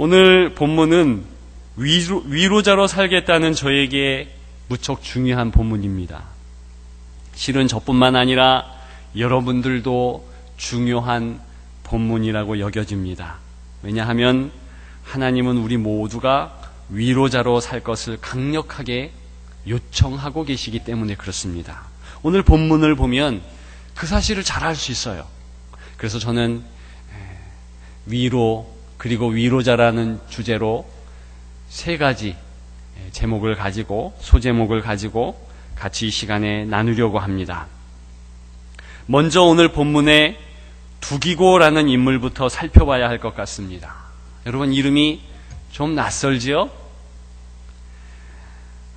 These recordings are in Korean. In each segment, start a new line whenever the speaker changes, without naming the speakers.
오늘 본문은 위로자로 살겠다는 저에게 무척 중요한 본문입니다. 실은 저뿐만 아니라 여러분들도 중요한 본문이라고 여겨집니다. 왜냐하면 하나님은 우리 모두가 위로자로 살 것을 강력하게 요청하고 계시기 때문에 그렇습니다. 오늘 본문을 보면 그 사실을 잘 알 수 있어요. 그래서 저는 위로 그리고 위로자라는 주제로 세 가지 제목을 가지고 소제목을 가지고 같이 이 시간에 나누려고 합니다. 먼저 오늘 본문의 두기고라는 인물부터 살펴봐야 할 것 같습니다. 여러분 이름이 좀 낯설지요?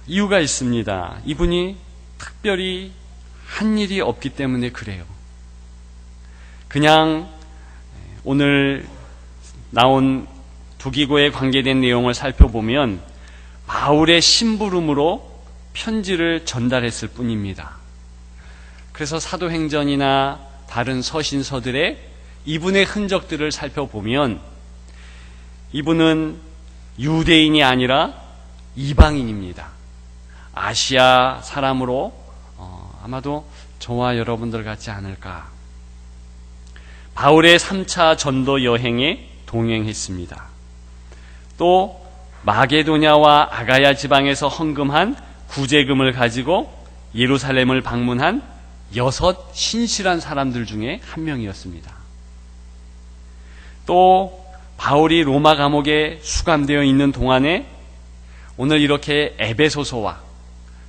이유가 있습니다. 이분이 특별히 한 일이 없기 때문에 그래요. 그냥 오늘 나온 두기고에 관계된 내용을 살펴보면 바울의 심부름으로 편지를 전달했을 뿐입니다. 그래서 사도행전이나 다른 서신서들의 이분의 흔적들을 살펴보면 이분은 유대인이 아니라 이방인입니다. 아시아 사람으로 아마도 저와 여러분들 같지 않을까. 바울의 3차 전도 여행에 동행했습니다. 또 마게도냐와 아가야 지방에서 헌금한 구제금을 가지고 예루살렘을 방문한 6 신실한 사람들 중에 한 명이었습니다. 또 바울이 로마 감옥에 수감되어 있는 동안에 오늘 이렇게 에베소서와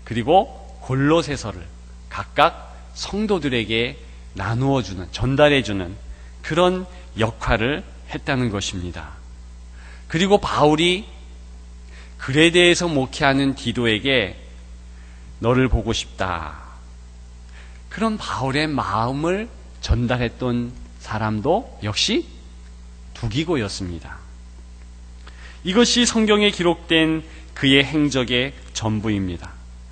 그리고 골로새서를 각각 성도들에게 나누어주는, 전달해주는 그런 역할을 했다는 것입니다. 그리고 바울이 그레데에서 목회하는 디도에게 너를 보고 싶다. 그런 바울의 마음을 전달했던 사람도 역시 두기고였습니다. 이것이 성경에 기록된 그의 행적의 전부입니다.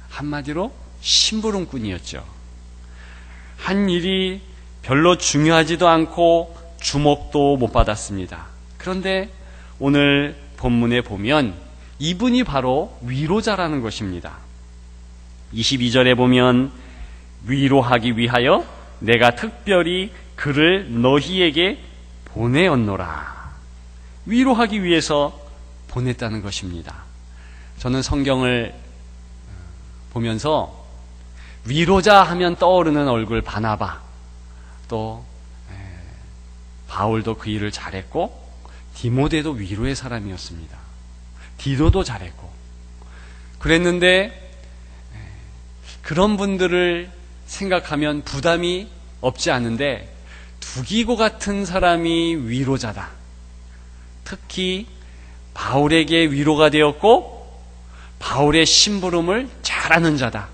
한마디로 심부름꾼이었죠. 한 일이 별로 중요하지도 않고 주목도 못 받았습니다. 그런데 오늘 본문에 보면 이분이 바로 위로자라는 것입니다. 22절에 보면 위로하기 위하여 내가 특별히 그를 너희에게 보내었노라. 위로하기 위해서 보냈다는 것입니다. 저는 성경을 보면서 위로자 하면 떠오르는 얼굴 바나바, 또 바울도 그 일을 잘했고 디모데도 위로의 사람이었습니다. 디도도 잘했고 그랬는데 그런 분들을 생각하면 부담이 없지 않은데 두기고 같은 사람이 위로자다. 특히 바울에게 위로가 되었고 바울의 심부름을 잘하는 자다.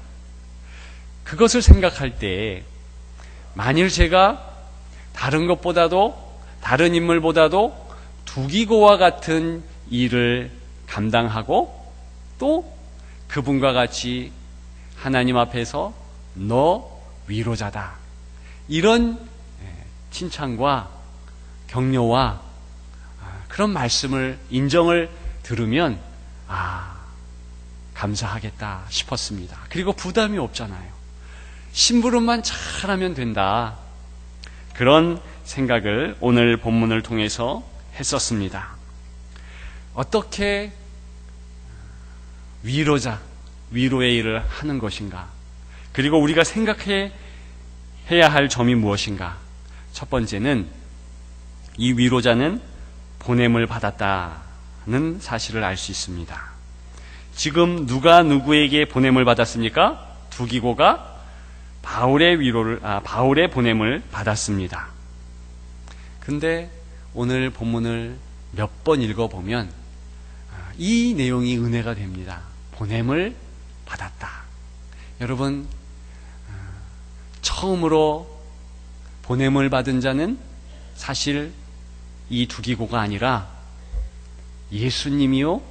그것을 생각할 때 만일 제가 다른 것보다도 다른 인물보다도 두기고와 같은 일을 감당하고 또 그분과 같이 하나님 앞에서 너 위로자다. 이런 칭찬과 격려와 그런 말씀을 인정을 들으면 감사하겠다 싶었습니다. 그리고 부담이 없잖아요. 심부름만 잘하면 된다. 그런 생각을 오늘 본문을 통해서 했었습니다. 어떻게 위로의 일을 하는 것인가? 그리고 우리가 생각해야 할 점이 무엇인가? 첫 번째는 이 위로자는 보냄을 받았다는 사실을 알 수 있습니다. 지금 누가 누구에게 보냄을 받았습니까? 두기고가 바울의 보냄을 받았습니다. 근데 오늘 본문을 몇 번 읽어보면 이 내용이 은혜가 됩니다. 보냄을 받았다. 여러분, 처음으로 보냄을 받은 자는 사실 이 두기고가 아니라 예수님이요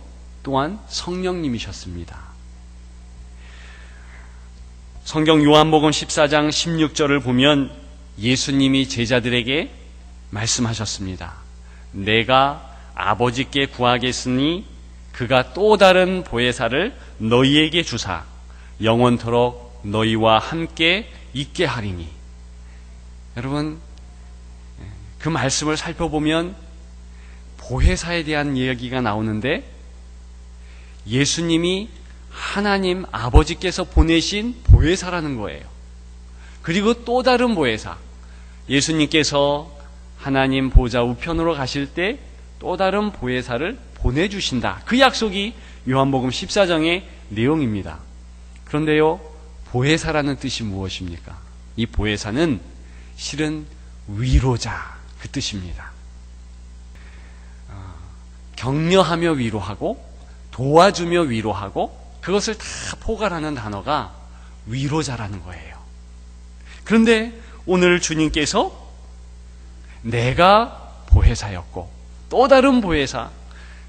또한 성령님이셨습니다. 성경 요한복음 14장 16절을 보면 예수님이 제자들에게 말씀하셨습니다. 내가 아버지께 구하겠으니 그가 또 다른 보혜사를 너희에게 주사 영원토록 너희와 함께 있게 하리니. 여러분, 그 말씀을 살펴보면 보혜사에 대한 이야기가 나오는데 예수님이 하나님 아버지께서 보내신 보혜사라는 거예요. 그리고 또 다른 보혜사, 예수님께서 하나님 보좌 우편으로 가실 때 또 다른 보혜사를 보내주신다. 그 약속이 요한복음 14장의 내용입니다. 그런데요, 보혜사라는 뜻이 무엇입니까? 이 보혜사는 실은 위로자, 그 뜻입니다. 격려하며 위로하고 도와주며 위로하고 그것을 다 포괄하는 단어가 위로자라는 거예요. 그런데 오늘 주님께서 내가 보혜사였고 또 다른 보혜사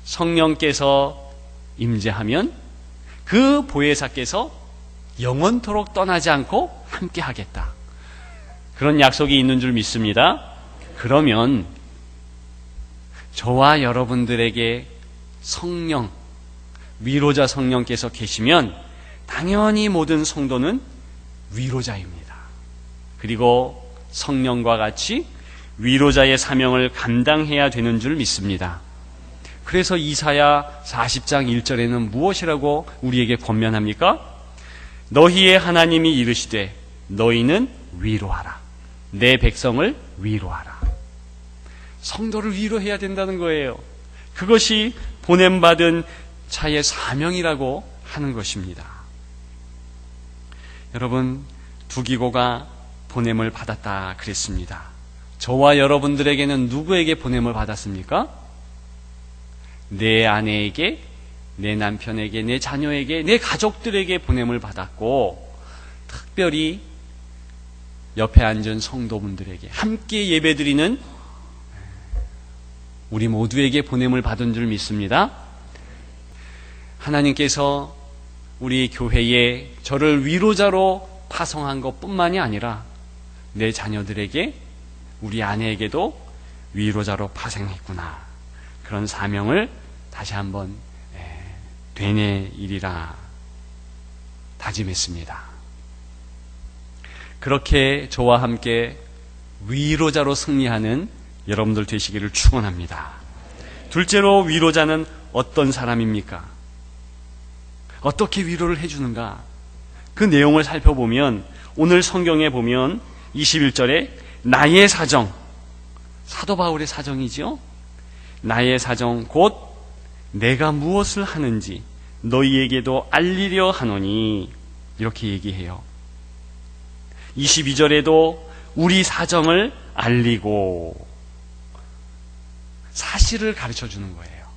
성령께서 임재하면 그 보혜사께서 영원토록 떠나지 않고 함께 하겠다. 그런 약속이 있는 줄 믿습니다. 그러면 저와 여러분들에게 성령, 위로자 성령께서 계시면 당연히 모든 성도는 위로자입니다. 그리고 성령과 같이 위로자의 사명을 감당해야 되는 줄 믿습니다. 그래서 이사야 40장 1절에는 무엇이라고 우리에게 권면합니까? 너희의 하나님이 이르시되 너희는 위로하라. 내 백성을 위로하라. 성도를 위로해야 된다는 거예요. 그것이 보냄받은 자의 사명이라고 하는 것입니다. 여러분, 두기고가 보냄을 받았다 그랬습니다. 저와 여러분들에게는 누구에게 보냄을 받았습니까? 내 아내에게, 내 남편에게, 내 자녀에게, 내 가족들에게 보냄을 받았고, 특별히 옆에 앉은 성도분들에게 함께 예배드리는 우리 모두에게 보냄을 받은 줄 믿습니다. 하나님께서 우리 교회에 저를 위로자로 파송한 것뿐만이 아니라 내 자녀들에게, 우리 아내에게도 위로자로 파송했구나. 그런 사명을 다시 한번 되뇌이리라 다짐했습니다. 그렇게 저와 함께 위로자로 승리하는 여러분들 되시기를 축원합니다. 둘째로, 위로자는 어떤 사람입니까? 어떻게 위로를 해주는가? 그 내용을 살펴보면 오늘 성경에 보면 21절에 나의 사정, 사도 바울의 사정이지요. 나의 사정 곧 내가 무엇을 하는지 너희에게도 알리려 하노니, 이렇게 얘기해요. 22절에도 우리 사정을 알리고 사실을 가르쳐주는 거예요.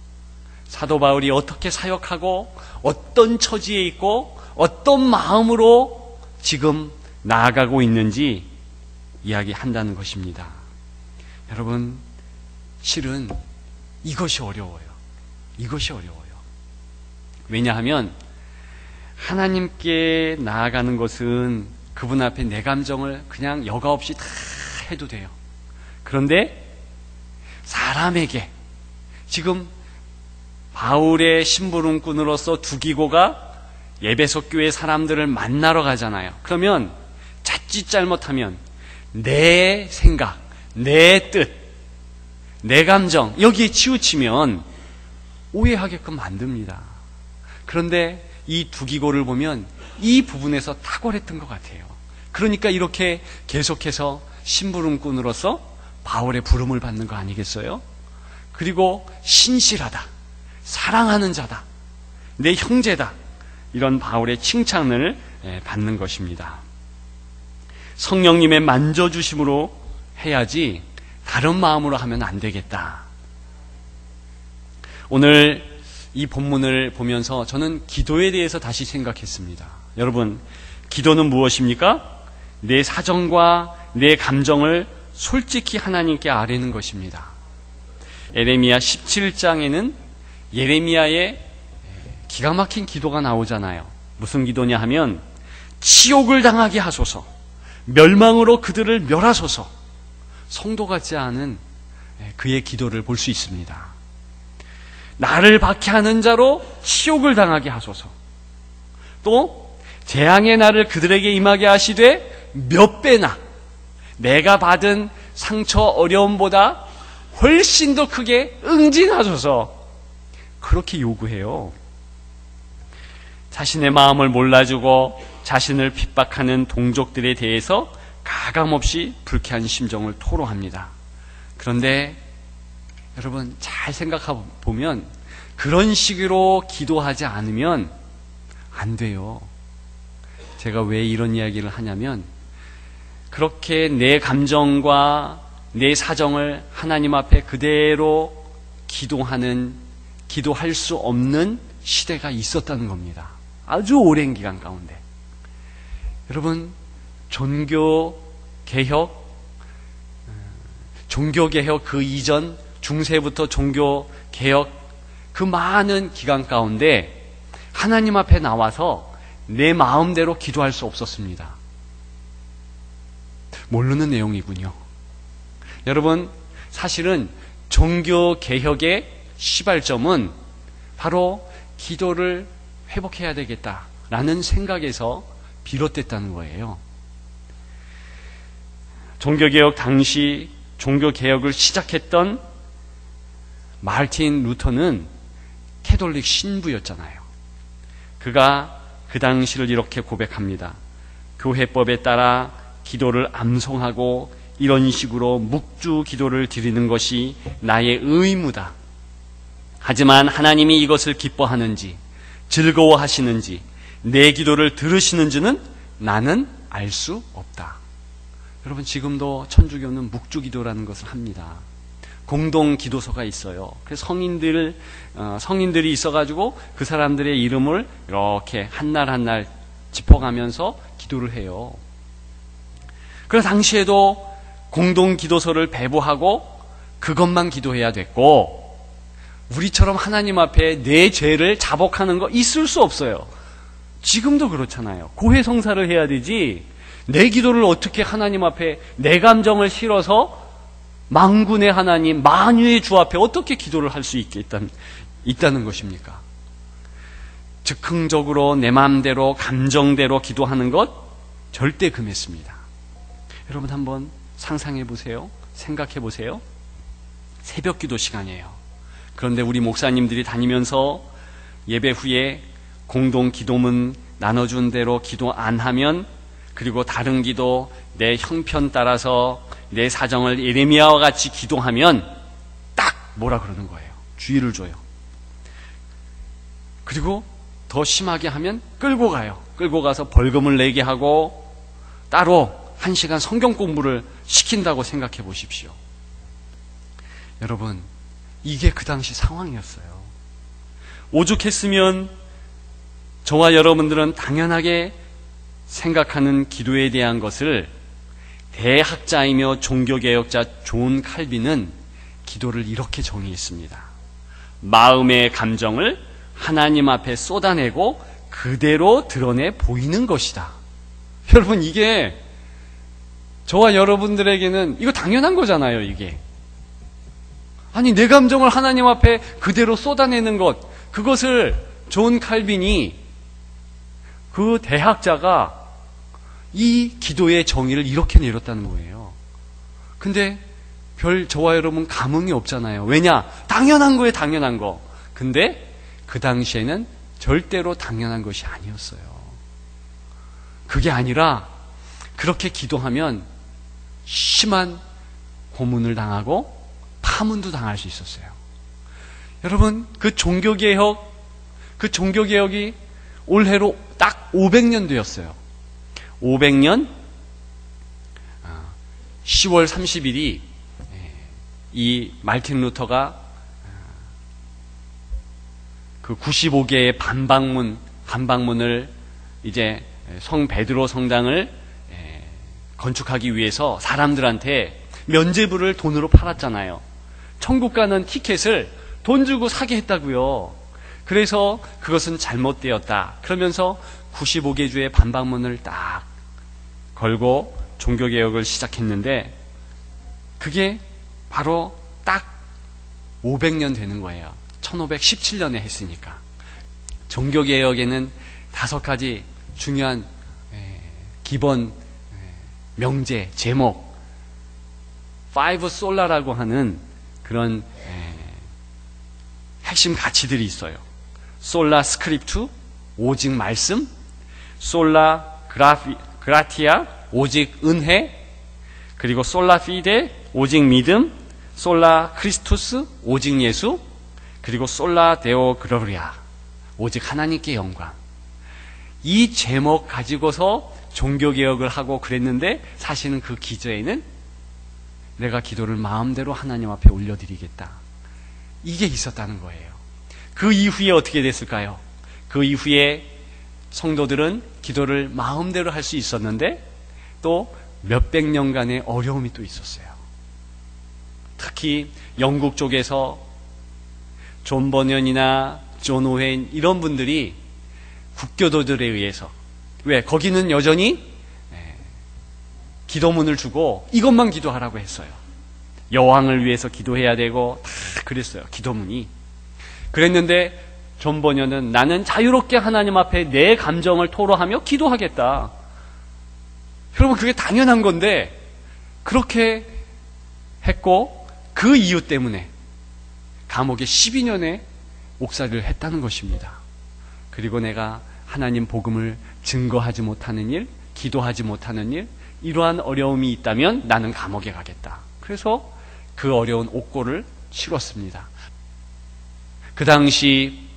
사도 바울이 어떻게 사역하고 어떤 처지에 있고 어떤 마음으로 지금 나아가고 있는지 이야기한다는 것입니다. 여러분, 실은 이것이 어려워요. 이것이 어려워요. 왜냐하면 하나님께 나아가는 것은 그분 앞에 내 감정을 그냥 여과 없이 다 해도 돼요. 그런데 사람에게, 지금 바울의 심부름꾼으로서 두기고가 에베소 교회 사람들을 만나러 가잖아요. 그러면 자칫 잘못하면 내 생각, 내 뜻, 내 감정 여기에 치우치면 오해하게끔 만듭니다. 그런데 이 두기고를 보면 이 부분에서 탁월했던 것 같아요. 그러니까 이렇게 계속해서 심부름꾼으로서 바울의 부름을 받는 거 아니겠어요? 그리고 신실하다, 사랑하는 자다, 내 형제다, 이런 바울의 칭찬을 받는 것입니다. 성령님의 만져주심으로 해야지 다른 마음으로 하면 안 되겠다. 오늘 이 본문을 보면서 저는 기도에 대해서 다시 생각했습니다. 여러분, 기도는 무엇입니까? 내 사정과 내 감정을 솔직히 하나님께 아뢰는 것입니다. 예레미야 17장에는 예레미야의 기가 막힌 기도가 나오잖아요. 무슨 기도냐 하면 치욕을 당하게 하소서, 멸망으로 그들을 멸하소서. 성도 같지 않은 그의 기도를 볼 수 있습니다. 나를 박해하는 자로 치욕을 당하게 하소서. 또 재앙의 날을 그들에게 임하게 하시되 몇 배나 내가 받은 상처 어려움보다 훨씬 더 크게 응징하소서. 그렇게 요구해요. 자신의 마음을 몰라주고 자신을 핍박하는 동족들에 대해서 가감없이 불쾌한 심정을 토로합니다. 그런데 여러분 잘 생각해 보면 그런 식으로 기도하지 않으면 안 돼요. 제가 왜 이런 이야기를 하냐면 그렇게 내 감정과 내 사정을 하나님 앞에 그대로 기도할 수 없는 시대가 있었다는 겁니다. 아주 오랜 기간 가운데. 여러분, 종교개혁 그 이전 중세부터 종교개혁 그 많은 기간 가운데 하나님 앞에 나와서 내 마음대로 기도할 수 없었습니다. 모르는 내용이군요. 여러분, 사실은 종교개혁의 시발점은 바로 기도를 회복해야 되겠다라는 생각에서 비롯됐다는 거예요. 종교개혁 당시 종교개혁을 시작했던 마르틴 루터는 캐톨릭 신부였잖아요. 그가 그 당시를 이렇게 고백합니다. 교회법에 따라 기도를 암송하고 이런 식으로 묵주 기도를 드리는 것이 나의 의무다. 하지만 하나님이 이것을 기뻐하는지 즐거워하시는지 내 기도를 들으시는지는 나는 알 수 없다. 여러분, 지금도 천주교는 묵주 기도라는 것을 합니다. 공동 기도소가 있어요. 그래서 성인들이 있어가지고 그 사람들의 이름을 이렇게 한 날 한 날 짚어가면서 기도를 해요. 그래서 당시에도 공동 기도소를 배부하고 그것만 기도해야 됐고, 우리처럼 하나님 앞에 내 죄를 자복하는 거 있을 수 없어요. 지금도 그렇잖아요. 고해 성사를 해야 되지 내 기도를 어떻게 하나님 앞에 내 감정을 실어서 만군의 하나님, 만유의 주 앞에 어떻게 기도를 할 수 있다는 것입니까? 즉흥적으로 내 마음대로 감정대로 기도하는 것 절대 금했습니다. 여러분 한번 상상해 보세요. 생각해 보세요. 새벽 기도 시간이에요. 그런데 우리 목사님들이 다니면서 예배 후에 공동 기도문 나눠준 대로 기도 안 하면, 그리고 다른 기도 내 형편 따라서 내 사정을 예레미야와 같이 기도하면 딱 뭐라 그러는 거예요. 주의를 줘요. 그리고 더 심하게 하면 끌고 가요. 끌고 가서 벌금을 내게 하고 따로 1시간 성경 공부를 시킨다고 생각해 보십시오. 여러분, 이게 그 당시 상황이었어요. 오죽했으면 저와 여러분들은 당연하게 생각하는 기도에 대한 것을, 대학자이며 종교개혁자 존 칼빈은 기도를 이렇게 정의했습니다. 마음의 감정을 하나님 앞에 쏟아내고 그대로 드러내 보이는 것이다. 여러분, 이게 저와 여러분들에게는 이거 당연한 거잖아요. 이게 아니, 내 감정을 하나님 앞에 그대로 쏟아내는 것, 그것을 존 칼빈이, 그 대학자가 이 기도의 정의를 이렇게 내렸다는 거예요. 근데 별 저와 여러분 감흥이 없잖아요. 왜냐? 당연한 거에 당연한 거. 근데 그 당시에는 절대로 당연한 것이 아니었어요. 그게 아니라 그렇게 기도하면 심한 고문을 당하고 파문도 당할 수 있었어요. 여러분, 그 종교개혁이 올해로 딱 500년 되었어요. 500년 10월 30일이 이 말틴 루터가 그 95개의 반박문을 이제 성 베드로 성당을 건축하기 위해서 사람들한테 면죄부를 돈으로 팔았잖아요. 천국 가는 티켓을 돈 주고 사게 했다고요. 그래서 그것은 잘못되었다. 그러면서 95개 주의 반박문을 딱 걸고 종교개혁을 시작했는데, 그게 바로 딱 500년 되는 거예요. 1517년에 했으니까. 종교개혁에는 5가지 중요한 기본 명제, 제목, 5 솔라라고 하는 그런 핵심 가치들이 있어요. 솔라 스크립투, 오직 말씀, 솔라 그라티아, 오직 은혜, 그리고 솔라 피데, 오직 믿음, 솔라 크리스투스, 오직 예수, 그리고 솔라 데오 글로리아, 오직 하나님께 영광. 이 제목 가지고서 종교개혁을 하고 그랬는데, 사실은 그 기저에는 내가 기도를 마음대로 하나님 앞에 올려드리겠다, 이게 있었다는 거예요. 그 이후에 어떻게 됐을까요? 그 이후에 성도들은 기도를 마음대로 할 수 있었는데 또 몇백 년간의 어려움이 또 있었어요. 특히 영국 쪽에서 존 버년이나 존 오웬 이런 분들이 국교도들에 의해서, 왜? 거기는 여전히 기도문을 주고 이것만 기도하라고 했어요. 여왕을 위해서 기도해야 되고 다 그랬어요, 기도문이. 그랬는데 존 버년은 나는 자유롭게 하나님 앞에 내 감정을 토로하며 기도하겠다. 여러분, 그게 당연한 건데 그렇게 했고, 그 이유 때문에 감옥에 12년의 옥살이를 했다는 것입니다. 그리고 내가 하나님 복음을 증거하지 못하는 일, 기도하지 못하는 일, 이러한 어려움이 있다면 나는 감옥에 가겠다. 그래서 그 어려운 옥고를 치렀습니다. 그 당시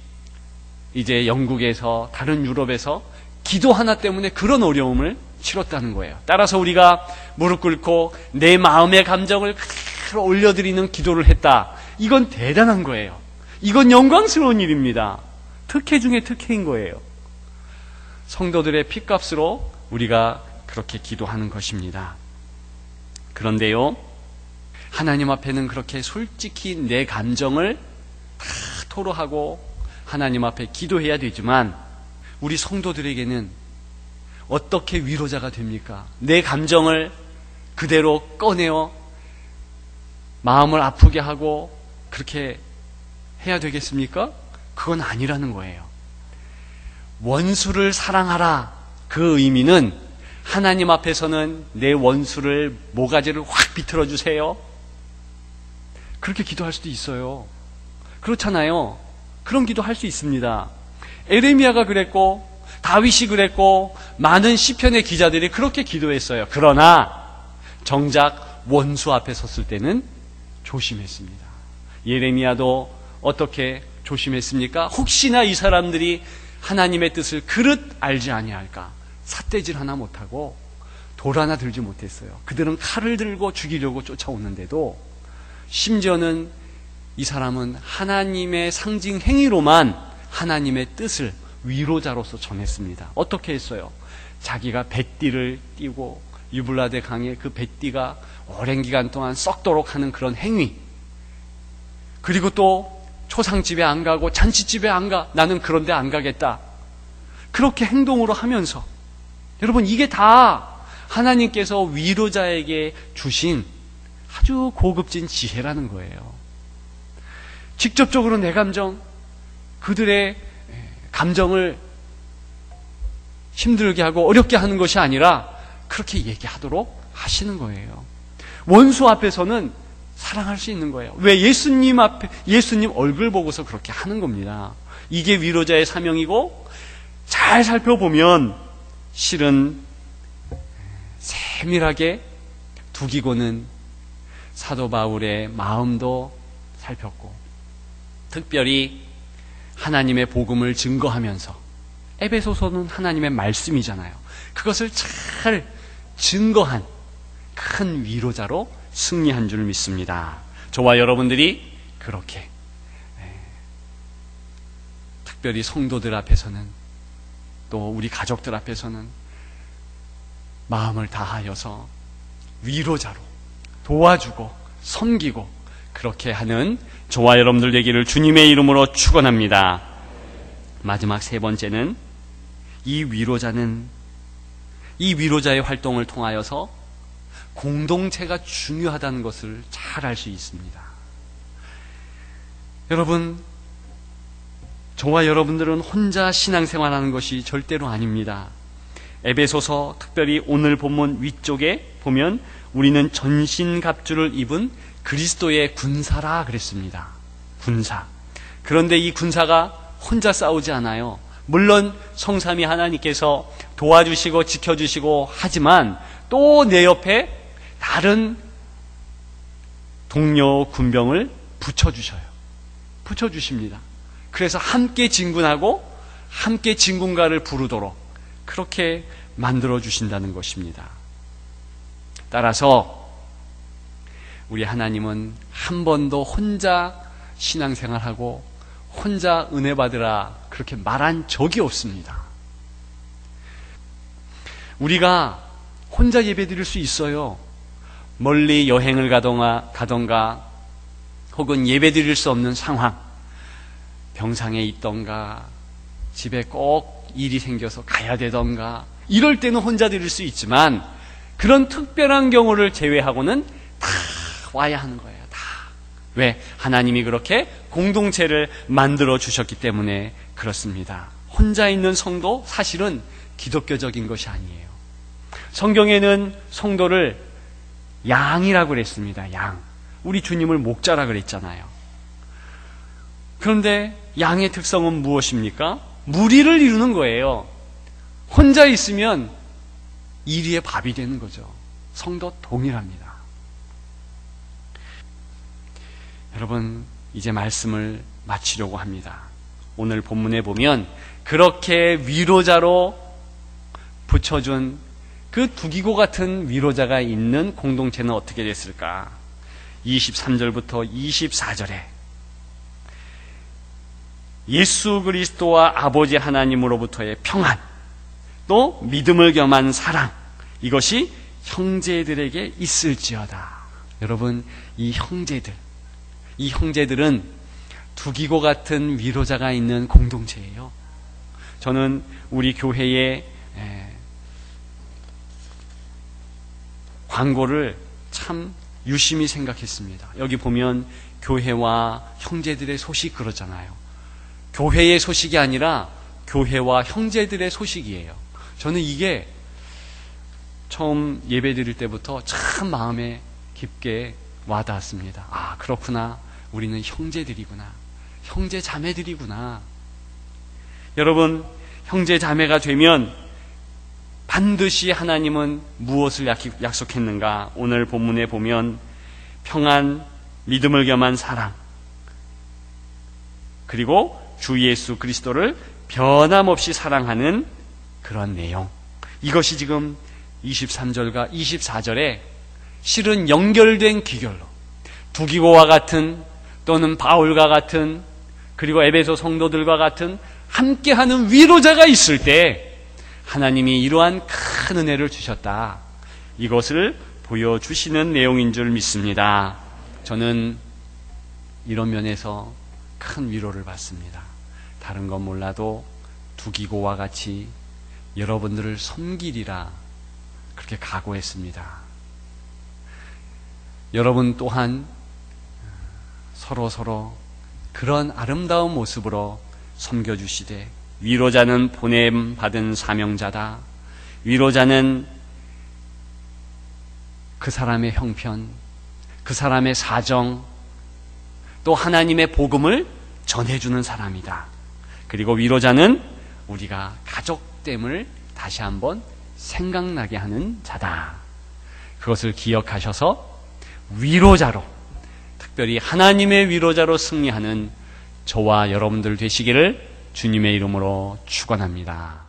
이제 영국에서, 다른 유럽에서 기도 하나 때문에 그런 어려움을 치렀다는 거예요. 따라서 우리가 무릎 꿇고 내 마음의 감정을 그대로 올려드리는 기도를 했다. 이건 대단한 거예요. 이건 영광스러운 일입니다. 특혜 중에 특혜인 거예요. 성도들의 핏값으로 우리가 그렇게 기도하는 것입니다. 그런데요, 하나님 앞에는 그렇게 솔직히 내 감정을 다 토로하고 하나님 앞에 기도해야 되지만, 우리 성도들에게는 어떻게 위로자가 됩니까? 내 감정을 그대로 꺼내어 마음을 아프게 하고 그렇게 해야 되겠습니까? 그건 아니라는 거예요. 원수를 사랑하라, 그 의미는 하나님 앞에서는 내 원수를 모가지를 확 비틀어 주세요, 그렇게 기도할 수도 있어요. 그렇잖아요. 그런 기도 할 수 있습니다. 에레미야가 그랬고 다윗이 그랬고 많은 시편의 기자들이 그렇게 기도했어요. 그러나 정작 원수 앞에 섰을 때는 조심했습니다. 예레미야도 어떻게 조심했습니까? 혹시나 이 사람들이 하나님의 뜻을 그릇 알지 아니할까, 삿대질 하나 못하고 돌 하나 들지 못했어요. 그들은 칼을 들고 죽이려고 쫓아오는데도, 심지어는 이 사람은 하나님의 상징 행위로만 하나님의 뜻을 위로자로서 전했습니다. 어떻게 했어요? 자기가 뱃띠를 띠고 유블라데 강에 그 뱃띠가 오랜 기간 동안 썩도록 하는 그런 행위, 그리고 또 초상집에 안 가고 잔치집에 안 가, 나는 그런 데 안 가겠다, 그렇게 행동으로 하면서, 여러분, 이게 다 하나님께서 위로자에게 주신 아주 고급진 지혜라는 거예요. 직접적으로 내 감정, 그들의 감정을 힘들게 하고 어렵게 하는 것이 아니라 그렇게 얘기하도록 하시는 거예요. 원수 앞에서는 사랑할 수 있는 거예요. 왜? 예수님 앞에, 예수님 얼굴 보고서 그렇게 하는 겁니다. 이게 위로자의 사명이고, 잘 살펴보면 실은 세밀하게 두기고는 사도 바울의 마음도 살폈고, 특별히 하나님의 복음을 증거하면서, 에베소서는 하나님의 말씀이잖아요. 그것을 잘 증거한 큰 위로자로 승리한 줄 믿습니다. 저와 여러분들이 그렇게 특별히 성도들 앞에서는, 또 우리 가족들 앞에서는 마음을 다하여서 위로자로 도와주고 섬기고 그렇게 하는 저와 여러분들 되기를 주님의 이름으로 축원합니다. 마지막 세 번째는, 이 위로자의 활동을 통하여서 공동체가 중요하다는 것을 잘 알 수 있습니다. 여러분, 저와 여러분들은 혼자 신앙생활하는 것이 절대로 아닙니다. 에베소서 특별히 오늘 본문 위쪽에 보면 우리는 전신갑주를 입은 그리스도의 군사라 그랬습니다. 군사. 그런데 이 군사가 혼자 싸우지 않아요. 물론 성삼위 하나님께서 도와주시고 지켜주시고 하지만 또 내 옆에 다른 동료 군병을 붙여주셔요. 붙여주십니다. 그래서 함께 진군하고 함께 진군가를 부르도록 그렇게 만들어주신다는 것입니다. 따라서 우리 하나님은 한 번도 혼자 신앙생활하고 혼자 은혜 받으라 그렇게 말한 적이 없습니다. 우리가 혼자 예배 드릴 수 있어요. 멀리 여행을 가던가 혹은 예배 드릴 수 없는 상황, 병상에 있던가 집에 꼭 일이 생겨서 가야 되던가 이럴 때는 혼자 드릴 수 있지만 그런 특별한 경우를 제외하고는 다 와야 하는 거예요. 다. 왜? 하나님이 그렇게 공동체를 만들어 주셨기 때문에 그렇습니다. 혼자 있는 성도 사실은 기독교적인 것이 아니에요. 성경에는 성도를 양이라고 그랬습니다. 양. 우리 주님을 목자라 그랬잖아요. 그런데 양의 특성은 무엇입니까? 무리를 이루는 거예요. 혼자 있으면 이리의 밥이 되는 거죠. 성도 동일합니다. 여러분, 이제 말씀을 마치려고 합니다. 오늘 본문에 보면 그렇게 위로자로 붙여준 그 두기고 같은 위로자가 있는 공동체는 어떻게 됐을까? 23절부터 24절에 예수 그리스도와 아버지 하나님으로부터의 평안, 또 믿음을 겸한 사랑, 이것이 형제들에게 있을지어다. 여러분, 이 형제들은 두기고 같은 위로자가 있는 공동체예요. 저는 우리 교회의 광고를 참 유심히 생각했습니다. 여기 보면 교회와 형제들의 소식 그러잖아요. 교회의 소식이 아니라 교회와 형제들의 소식이에요. 저는 이게 처음 예배 드릴 때부터 참 마음에 깊게 와닿았습니다. 아, 그렇구나. 우리는 형제들이구나. 형제 자매들이구나. 여러분, 형제 자매가 되면 반드시 하나님은 무엇을 약속했는가? 오늘 본문에 보면 평안, 믿음을 겸한 사랑, 그리고 주 예수 그리스도를 변함없이 사랑하는 그런 내용. 이것이 지금 23절과 24절에 실은 연결된 기결로 두기고와 같은 또는 바울과 같은 그리고 에베소 성도들과 같은 함께하는 위로자가 있을 때 하나님이 이러한 큰 은혜를 주셨다. 이것을 보여주시는 내용인 줄 믿습니다. 저는 이런 면에서 큰 위로를 받습니다. 다른 건 몰라도 두기고와 같이 여러분들을 섬기리라 그렇게 각오했습니다. 여러분 또한 서로 그런 아름다운 모습으로 섬겨주시되 위로자는 보냄받은 사명자다. 위로자는 그 사람의 형편, 그 사람의 사정, 또 하나님의 복음을 전해주는 사람이다. 그리고 위로자는 우리가 가족됨을 다시 한번 생각나게 하는 자다. 그것을 기억하셔서 위로자로, 특별히 하나님의 위로자로 승리하는 저와 여러분들 되시기를 주님의 이름으로 축원합니다.